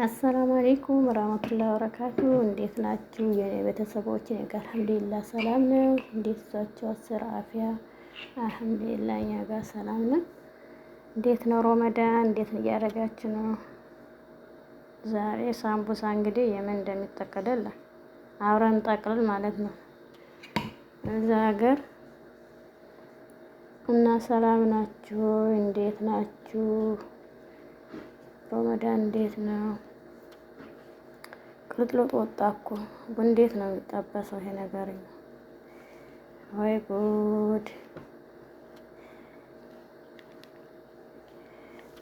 አሰላሙ አሌይኩም ወራህመቱላሂ ወበረካቱ። እንዴት ናችሁ የኔ ቤተሰቦች? እኔ ጋር አልሐምዱሊላህ ሰላም ነው። እንዴት ይዟችሁ አስር አፊያ? አልሐምዱሊላህ እኛ ጋር ሰላም ነው። እንዴት ነው ረመዳን? እንዴት እያደረጋችሁ ነው? ዛሬ ሳምቡሳ እንግዲህ የምን እንደሚጠቀለል አብረን ጠቅልል ማለት ነው እዛ ሀገር እና ሰላም ናችሁ? እንዴት ናችሁ? ረመዳን እንዴት ነው? ቅልጥልጥ ወጣ እኮ እንዴት ነው የሚጠበሰው ይሄ ነገር? ወይ ጉድ!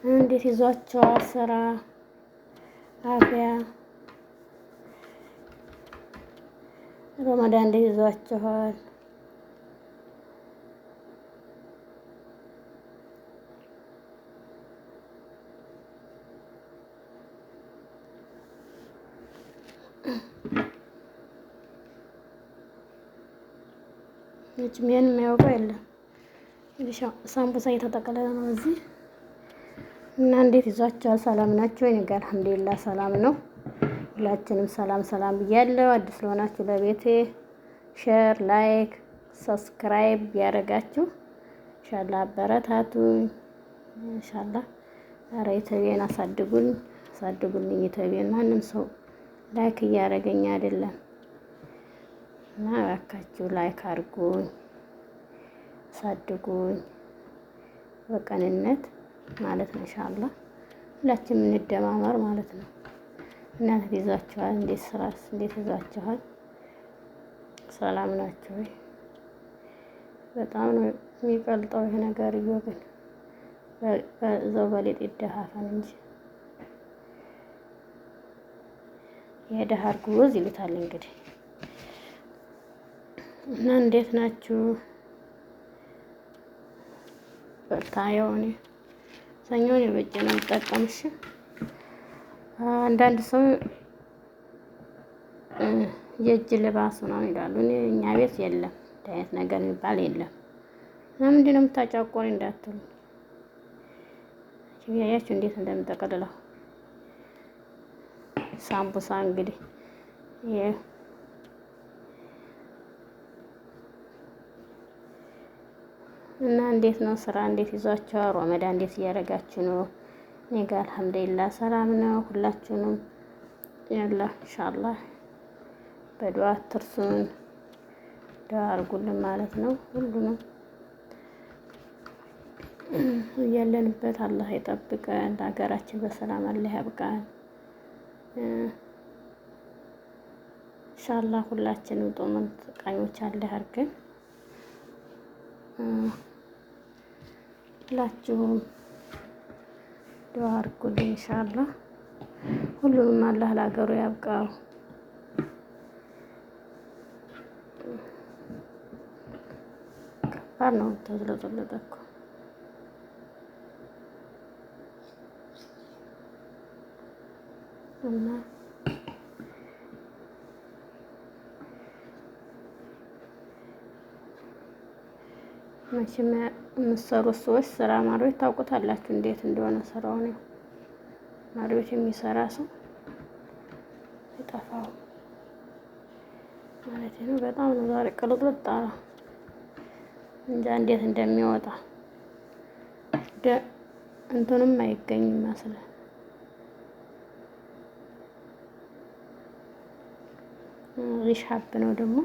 እንዴት ይዟቸዋል ስራ አፍያ? ረመዳን እንዴት ይዟቸዋል? ምን የሚያውቀው የለም። ሳምቡሳ እየተጠቀለለ ነው እዚህ እና እንዴት ይዟቸዋል? ሰላም ናቸው? እኔ ጋር አልሐምዱሊላህ ሰላም ነው። ሁላችንም ሰላም ሰላም ብያለሁ። አዲስ ለሆናችሁ ለቤቴ ሼር፣ ላይክ፣ ሰብስክራይብ ያደረጋችሁ ኢንሻአላህ አበረታቱኝ። ኢንሻአላህ ኧረ ኢትዮቤን አሳድጉልኝ ኢትዮቤን። ማንም ሰው ላይክ እያደረገኝ አይደለም እና እባካችሁ ላይክ አድርጉኝ፣ አሳድጉኝ በቀንነት ማለት ነው። ኢንሻአላህ ሁላችንም እንደማመር ማለት ነው። እናንተ ይዛችኋል? እንዴት ስራስ እንዴት ይዛችኋል? ሰላም ናችሁ ወይ? በጣም ነው የሚቀልጠው ይሄ ነገር ግን በዛው በሊጥ ይደሃፈን እንጂ የደሃ እርጉዝ ይሉታል እንግዲህ። እና እንዴት ናችሁ? በታየውኔ ሰኞን የበጀ ነው የምጠቀምሽ። አንዳንድ ሰው የእጅ ልባሱ ነው ይላሉ። እኛ ቤት የለም አይነት ነገር የሚባል የለም። ለምንድን ነው የምታጫቆሪ እንዳትሉ ያያችሁ እንዴት እንደምጠቀልለው ሳምቡሳ እንግዲህ እና እንዴት ነው ስራ እንዴት ይዟችኋል? ረመዳን እንዴት እያደረጋችሁ ነው? እኔ ጋር አልሐምዱሊላህ ሰላም ነው። ሁላችሁንም ያላ ኢንሻአላህ በዱዓ አትርሱን፣ ዱዓ አድርጉልን ማለት ነው። ሁሉንም እያለንበት አላህ ይጠብቀን፣ ለሀገራችን በሰላም አላህ ያብቃን። ኢንሻአላህ ሁላችንም ጦመን ተጠቃሚዎች አላህ ያድርገን። ሁላችሁም ዱዓ አድርጉልኝ ኢንሻአላህ። ሁሉንም አላህ ለሀገሩ ያብቃው። ከባድ ነው ተዝለጠለጠ እኮ እና መቼም የምትሰሩት ሰዎች ስራ ማርቤት ታውቁታላችሁ እንዴት እንደሆነ ስራው ነው። ማርቤት የሚሰራ ሰው ይጠፋው ማለት ነው። በጣም ነው ዛሬ ቅልጥልጥ አለ እንጃ እንዴት እንደሚወጣ እንትንም አይገኝም መስለን ሪሻብ ነው ደግሞ